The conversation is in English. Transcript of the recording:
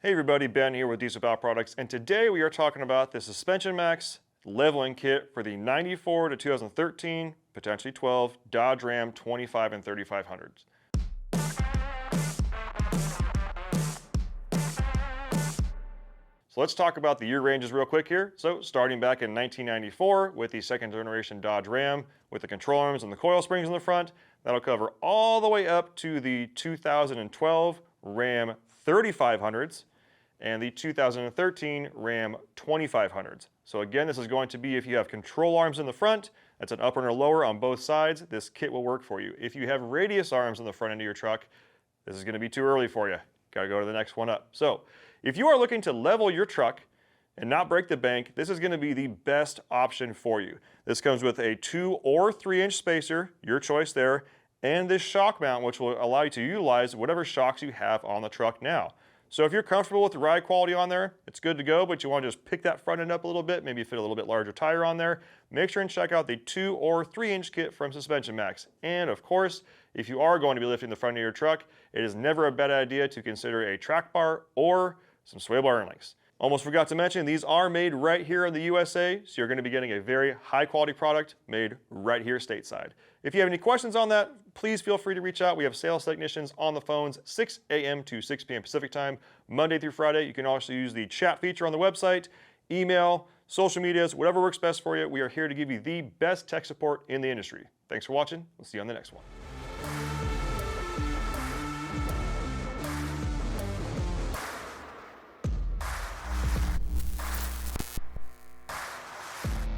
Hey everybody, Ben here with Diesel Power Products, and today we are talking about the SuspensionMAXX leveling kit for the 94 to 2013, potentially 12, Dodge Ram 25 and 3500s. So let's talk about the year ranges real quick here. So starting back in 1994 with the second generation Dodge Ram with the control arms and the coil springs in the front, that'll cover all the way up to the 2012 Ram 3500s and the 2013 Ram 2500s. So again, this is going to be if you have control arms in the front, that's an upper and a lower on both sides, this kit will work for you. If you have radius arms in the front end of your truck, this is going to be too early for you. Got to go to the next one up. So if you are looking to level your truck and not break the bank, this is going to be the best option for you. This comes with a 2 or 3 inch spacer, your choice there, and this shock mount, which will allow you to utilize whatever shocks you have on the truck now. So if you're comfortable with the ride quality on there, it's good to go, but you want to just pick that front end up a little bit, maybe fit a little bit larger tire on there, make sure and check out the 2 or 3 inch kit from SuspensionMAXX. And of course, if you are going to be lifting the front of your truck, it is never a bad idea to consider a track bar or some sway bar links. Almost forgot to mention, these are made right here in the USA, so you're going to be getting a very high quality product made right here stateside. If you have any questions on that, please feel free to reach out. We have sales technicians on the phones 6 a.m. to 6 p.m. Pacific time, Monday through Friday. You can also use the chat feature on the website, email, social medias, whatever works best for you. We are here to give you the best tech support in the industry. Thanks for watching. We'll see you on the next one.